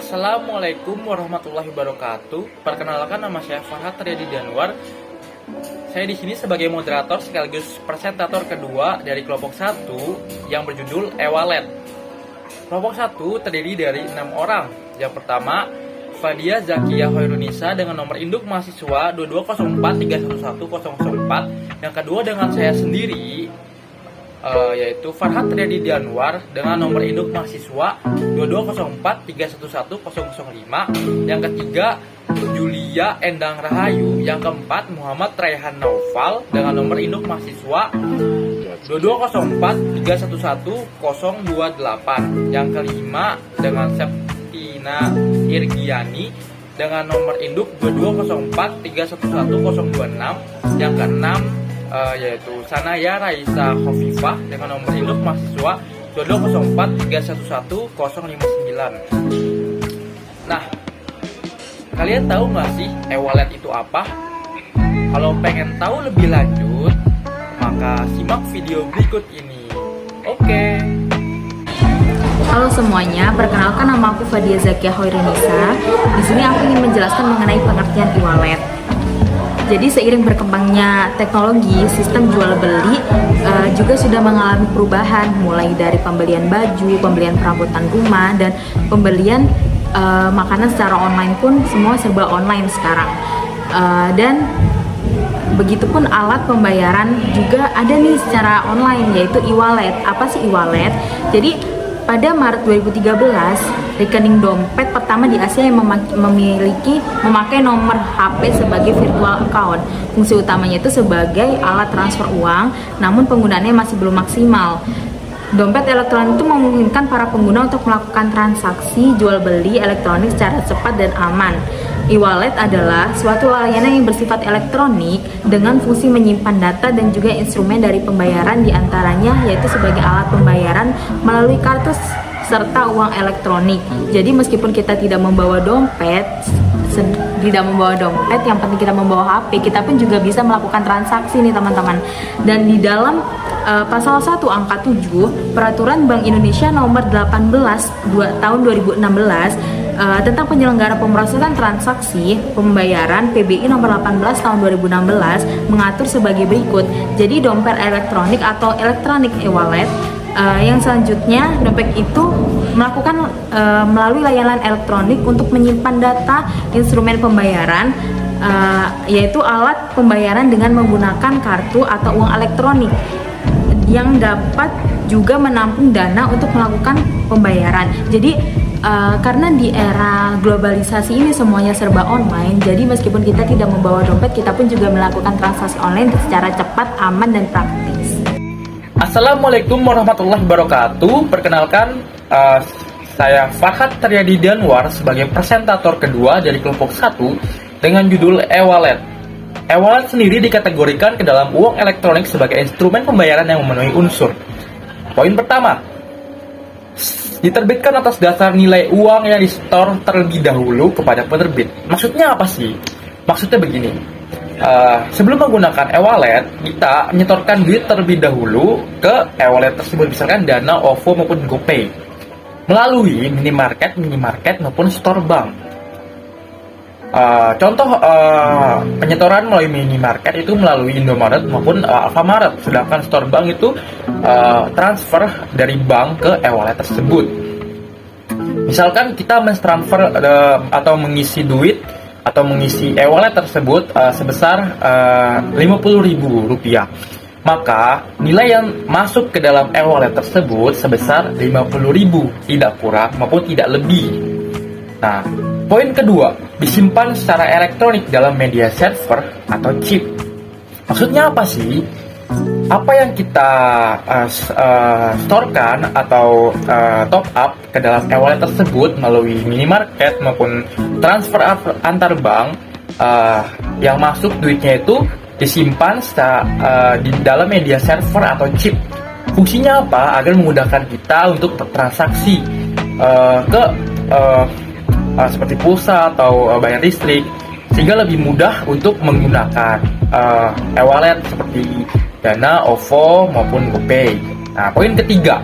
Assalamualaikum warahmatullahi wabarakatuh. Perkenalkan, nama saya Farhat Riyadi Danwar. Saya di sini sebagai moderator sekaligus presentator kedua dari kelompok 1 yang berjudul e-wallet. Kelompok 1 terdiri dari 6 orang. Yang pertama, Fadia Zakia Hoirunisa dengan nomor induk mahasiswa 2204311004. Yang kedua dengan saya sendiri, yaitu Farhat Riyadi Danwar dengan nomor induk mahasiswa 2204311005. Yang ketiga, Julia Endang Rahayu. Yang keempat, Muhammad Raihan Naufal dengan nomor induk mahasiswa 2204311028. Yang kelima dengan Septina Irgiani dengan nomor induk 2204311026. Yang keenam, yaitu Sanaya Raisa Khofifah dengan nomor induk mahasiswa 2204311059. Nah, kalian tahu nggak sih e-wallet itu apa? Kalau pengen tahu lebih lanjut, maka simak video berikut ini. Oke. Halo semuanya, perkenalkan nama aku Fadia Zakia Hoirunisa. Di sini aku ingin menjelaskan mengenai pengertian e-wallet. Jadi seiring berkembangnya teknologi, sistem jual beli juga sudah mengalami perubahan, mulai dari pembelian baju, pembelian perabotan rumah, dan pembelian makanan secara online pun semua serba online sekarang. Dan begitupun alat pembayaran juga ada nih secara online, yaitu e-wallet. Apa sih e-wallet? Jadi pada Maret 2013, rekening dompet pertama di Asia yang memakai nomor HP sebagai virtual account. Fungsi utamanya itu sebagai alat transfer uang, namun penggunaannya masih belum maksimal. Dompet elektronik itu memungkinkan para pengguna untuk melakukan transaksi jual beli elektronik secara cepat dan aman. E-wallet adalah suatu layanan yang bersifat elektronik dengan fungsi menyimpan data dan juga instrumen dari pembayaran, diantaranya yaitu sebagai alat pembayaran melalui kartu serta uang elektronik. Jadi meskipun kita tidak membawa dompet, yang penting kita membawa HP, kita pun juga bisa melakukan transaksi nih teman-teman. Dan di dalam pasal 1 angka 7 Peraturan Bank Indonesia nomor 18 tahun 2016 tentang penyelenggara pemrosesan transaksi pembayaran PBI nomor 18 tahun 2016 mengatur sebagai berikut. Jadi dompet elektronik atau electronic e-wallet yang selanjutnya, dompet itu melakukan melalui layanan elektronik untuk menyimpan data instrumen pembayaran, yaitu alat pembayaran dengan menggunakan kartu atau uang elektronik yang dapat juga menampung dana untuk melakukan pembayaran. Jadi karena di era globalisasi ini semuanya serba online, jadi meskipun kita tidak membawa dompet, kita pun juga melakukan transaksi online secara cepat, aman, dan praktis. Assalamualaikum warahmatullahi wabarakatuh. Perkenalkan, saya Farhat Riyadi Danwar sebagai presentator kedua dari kelompok 1 dengan judul e-wallet. E-wallet sendiri dikategorikan ke dalam uang elektronik sebagai instrumen pembayaran yang memenuhi unsur. Poin pertama, diterbitkan atas dasar nilai uang yang disetor terlebih dahulu kepada penerbit. Maksudnya apa sih? Maksudnya begini, sebelum menggunakan e-wallet, kita menyetorkan duit terlebih dahulu ke e-wallet tersebut, misalkan Dana, OVO maupun GoPay, melalui minimarket maupun store bank. Contoh penyetoran melalui minimarket itu melalui Indomaret maupun Alfamaret, sedangkan store bank itu transfer dari bank ke e-wallet tersebut. Misalkan kita mentransfer atau mengisi duit atau mengisi e-wallet tersebut sebesar Rp50.000, maka nilai yang masuk ke dalam e-wallet tersebut sebesar Rp50.000, tidak kurang maupun tidak lebih. Nah, poin kedua, disimpan secara elektronik dalam media server atau chip. Maksudnya apa sih? Apa yang kita storekan atau top up ke dalam e-wallet tersebut melalui minimarket maupun transfer antar bank, yang masuk duitnya itu disimpan di dalam media server atau chip. Fungsinya apa? Agar memudahkan kita untuk bertransaksi ke seperti pulsa atau bayar listrik, sehingga lebih mudah untuk menggunakan e-wallet seperti Dana, OVO maupun GoPay. Nah, poin ketiga,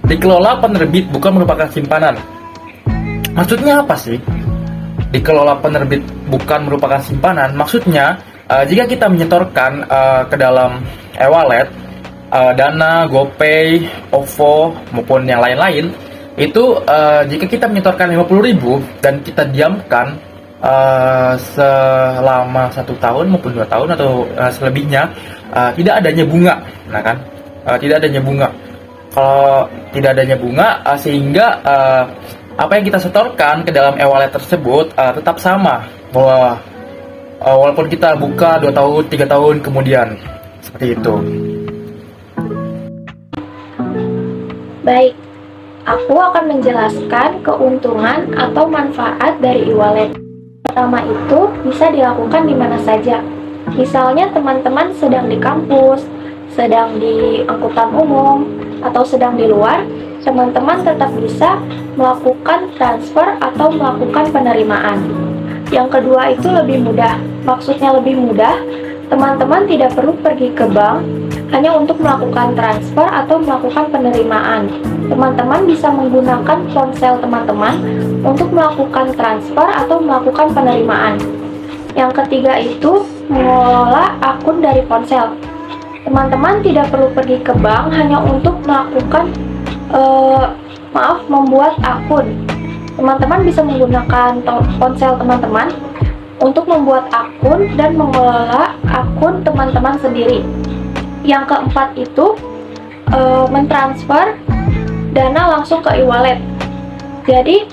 dikelola penerbit bukan merupakan simpanan. Maksudnya apa sih? Dikelola penerbit bukan merupakan simpanan. Maksudnya, jika kita menyetorkan ke dalam e-wallet, Dana, GoPay, OVO, maupun yang lain-lain, itu jika kita menyetorkan 50.000 dan kita diamkan selama 1 tahun maupun 2 tahun atau selebihnya, tidak adanya bunga, nah kan? Tidak adanya bunga. Kalau tidak adanya bunga, sehingga apa yang kita setorkan ke dalam e-wallet tersebut tetap sama, bahwa walaupun kita buka 2 tahun, 3 tahun kemudian, seperti itu. Baik, aku akan menjelaskan keuntungan atau manfaat dari e-wallet. Pertama itu bisa dilakukan di mana saja. Misalnya teman-teman sedang di kampus, sedang di angkutan umum, atau sedang di luar, teman-teman tetap bisa melakukan transfer atau melakukan penerimaan. Yang kedua itu lebih mudah. Maksudnya lebih mudah, teman-teman tidak perlu pergi ke bank hanya untuk melakukan transfer atau melakukan penerimaan. Teman-teman bisa menggunakan ponsel teman-teman untuk melakukan transfer atau melakukan penerimaan. Yang ketiga itu mengelola akun dari ponsel. Teman-teman tidak perlu pergi ke bank hanya untuk melakukan membuat akun. Teman-teman bisa menggunakan ponsel teman-teman untuk membuat akun dan mengelola akun teman-teman sendiri. Yang keempat itu mentransfer dana langsung ke e-wallet. Jadi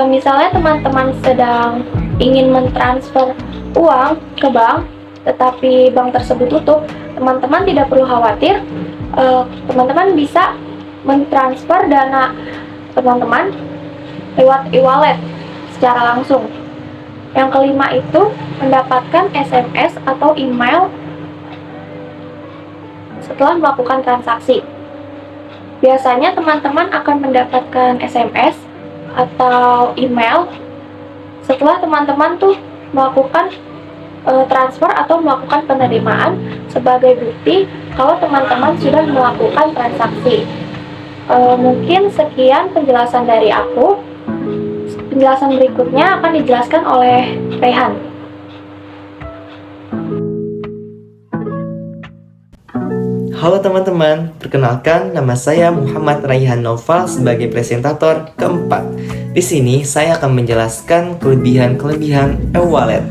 misalnya teman-teman sedang ingin mentransfer uang ke bank, tetapi bank tersebut tutup, teman-teman tidak perlu khawatir. Teman-teman bisa mentransfer dana teman-teman lewat e-wallet secara langsung. Yang kelima itu mendapatkan SMS atau email setelah melakukan transaksi. Biasanya teman-teman akan mendapatkan SMS atau email setelah teman-teman tuh melakukan transfer atau melakukan penerimaan sebagai bukti kalau teman-teman sudah melakukan transaksi. Mungkin sekian penjelasan dari aku. Penjelasan berikutnya akan dijelaskan oleh Rehan. Halo teman-teman, perkenalkan nama saya Muhammad Raihan Noval sebagai presentator keempat. Di sini saya akan menjelaskan kelebihan-kelebihan e-wallet.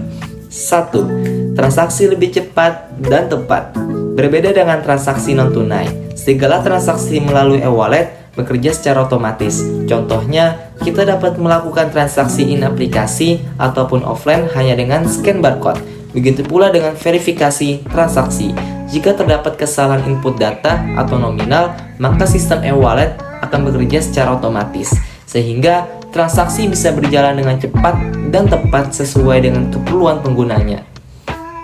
1. Transaksi lebih cepat dan tepat. Berbeda dengan transaksi non-tunai, segala transaksi melalui e-wallet bekerja secara otomatis. Contohnya, kita dapat melakukan transaksi in aplikasi ataupun offline hanya dengan scan barcode. Begitu pula dengan verifikasi transaksi. Jika terdapat kesalahan input data atau nominal, maka sistem e-wallet akan bekerja secara otomatis, sehingga transaksi bisa berjalan dengan cepat dan tepat sesuai dengan keperluan penggunanya.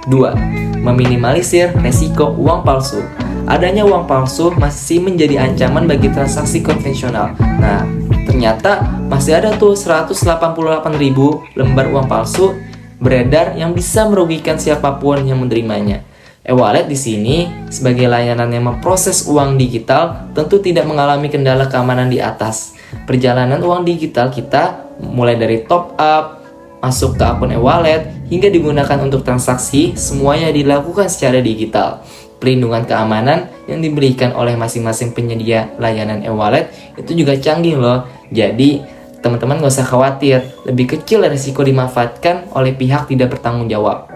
2. Meminimalisir resiko uang palsu. Adanya uang palsu masih menjadi ancaman bagi transaksi konvensional. Nah, ternyata masih ada tuh 188.000 lembar uang palsu beredar yang bisa merugikan siapapun yang menerimanya. E-wallet di sini sebagai layanan yang memproses uang digital tentu tidak mengalami kendala keamanan di atas. Perjalanan uang digital kita mulai dari top up, masuk ke akun e-wallet, hingga digunakan untuk transaksi, semuanya dilakukan secara digital. Pelindungan keamanan yang diberikan oleh masing-masing penyedia layanan e-wallet itu juga canggih loh. Jadi teman-teman gak usah khawatir, lebih kecil risiko dimanfaatkan oleh pihak tidak bertanggung jawab.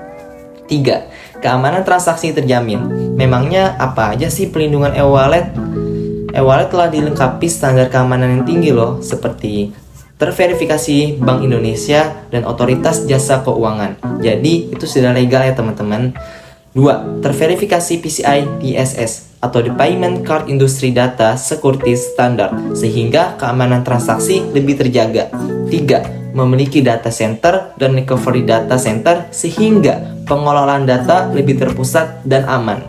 3. Keamanan transaksi terjamin. Memangnya apa aja sih pelindungan e-wallet? E-wallet telah dilengkapi standar keamanan yang tinggi loh, seperti terverifikasi Bank Indonesia dan Otoritas Jasa Keuangan. Jadi itu sudah legal ya teman-teman. 2. Terverifikasi PCI DSS atau The Payment Card Industry Data Security Standard, sehingga keamanan transaksi lebih terjaga. 3. Memiliki data center dan recovery data center sehingga pengelolaan data lebih terpusat dan aman.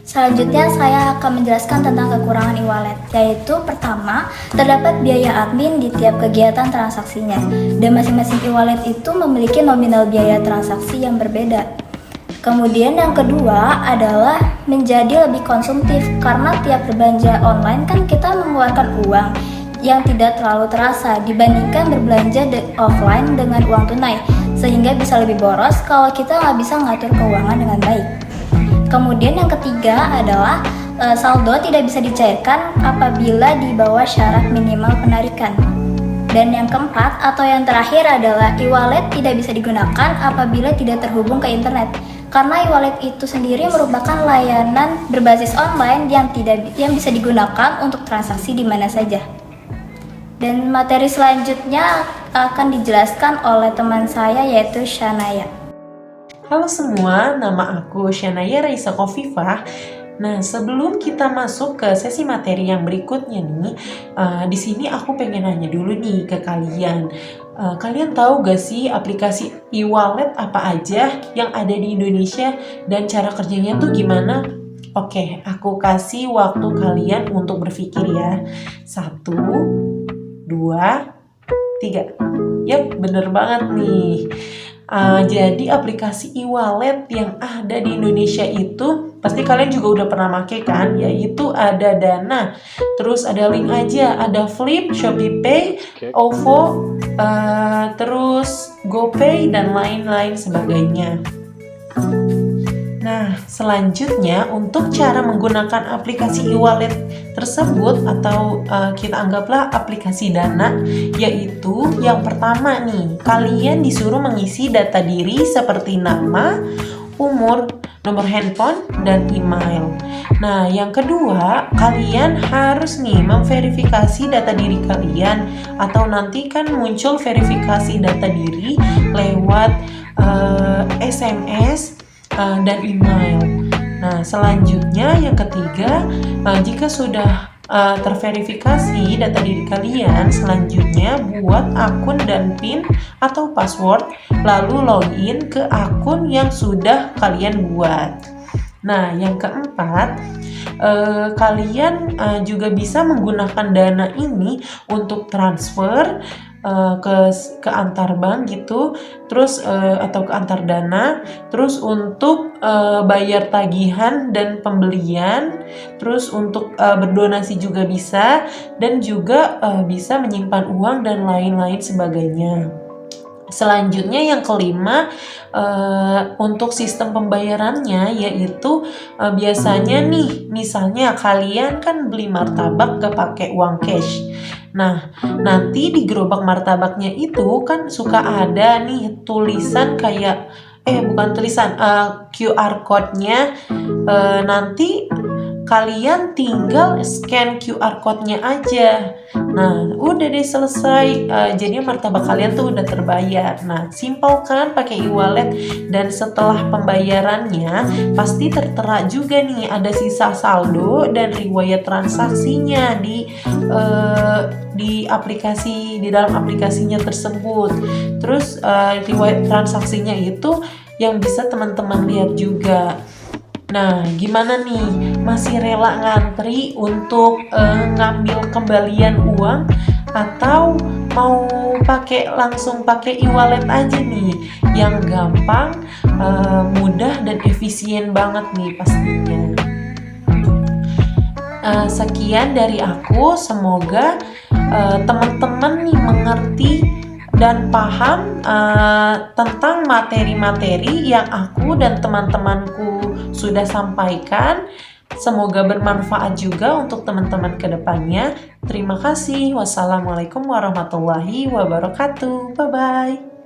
Selanjutnya saya akan menjelaskan tentang kekurangan e-wallet, yaitu pertama, terdapat biaya admin di tiap kegiatan transaksinya, dan masing-masing e-wallet itu memiliki nominal biaya transaksi yang berbeda. Kemudian yang kedua adalah menjadi lebih konsumtif, karena tiap berbelanja online kan kita mengeluarkan uang. yang tidak terlalu terasa dibandingkan berbelanja offline dengan uang tunai, sehingga bisa lebih boros kalau kita nggak bisa ngatur keuangan dengan baik. Kemudian yang ketiga adalah saldo tidak bisa dicairkan apabila di bawah syarat minimal penarikan. Dan yang keempat atau yang terakhir adalah e-wallet tidak bisa digunakan apabila tidak terhubung ke internet. Karena e-wallet itu sendiri merupakan layanan berbasis online yang bisa digunakan untuk transaksi di mana saja. Dan materi selanjutnya akan dijelaskan oleh teman saya yaitu Shanaya. Halo semua, nama aku Shanaya Raisa Kofifah. Nah, sebelum kita masuk ke sesi materi yang berikutnya nih, di sini aku pengen nanya dulu nih ke kalian. Kalian tahu gak sih aplikasi e-wallet apa aja yang ada di Indonesia dan cara kerjanya tuh gimana? Oke, aku kasih waktu kalian untuk berpikir ya. 1, 2, 3. Yap, bener banget nih. Jadi aplikasi e-wallet yang ada di Indonesia itu pasti kalian juga udah pernah pakai kan, yaitu ada Dana, terus ada Link Aja, ada Flip, ShopeePay, OVO, terus GoPay dan lain-lain sebagainya. Nah, selanjutnya untuk cara menggunakan aplikasi e-wallet tersebut atau kita anggaplah aplikasi Dana, yaitu yang pertama nih, kalian disuruh mengisi data diri seperti nama, umur, nomor handphone, dan email. Nah, yang kedua, kalian harus nih memverifikasi data diri kalian atau nanti kan muncul verifikasi data diri lewat SMS dan email. Nah, selanjutnya yang ketiga, jika sudah terverifikasi data diri kalian, selanjutnya buat akun dan PIN atau password, lalu login ke akun yang sudah kalian buat. Nah, yang keempat, kalian juga bisa menggunakan Dana ini untuk transfer ke antar bank gitu, terus atau ke antar Dana, terus untuk bayar tagihan dan pembelian, terus untuk berdonasi juga bisa, dan juga bisa menyimpan uang dan lain-lain sebagainya. Selanjutnya yang kelima, untuk sistem pembayarannya yaitu biasanya nih, misalnya kalian kan beli martabak gak pakai uang cash. Nah, nanti di gerobak martabaknya itu kan suka ada nih tulisan kayak bukan tulisan, QR code-nya. Nanti kalian tinggal scan QR code-nya aja. Nah, udah deh selesai. Jadi martabak kalian tuh udah terbayar. Nah, simpel kan pakai e-wallet, dan setelah pembayarannya pasti tertera juga nih ada sisa saldo dan riwayat transaksinya di aplikasi, di dalam aplikasinya tersebut. Terus riwayat transaksinya itu yang bisa teman-teman lihat juga. Nah, gimana nih? Masih rela ngantri untuk ngambil kembalian uang atau mau langsung pakai e-wallet aja nih yang gampang, mudah dan efisien banget nih pastinya. Sekian dari aku, semoga teman-teman nih mengerti dan paham tentang materi-materi yang aku dan teman-temanku sudah sampaikan. Semoga bermanfaat juga untuk teman-teman ke depannya. Terima kasih. Wassalamualaikum warahmatullahi wabarakatuh. Bye-bye.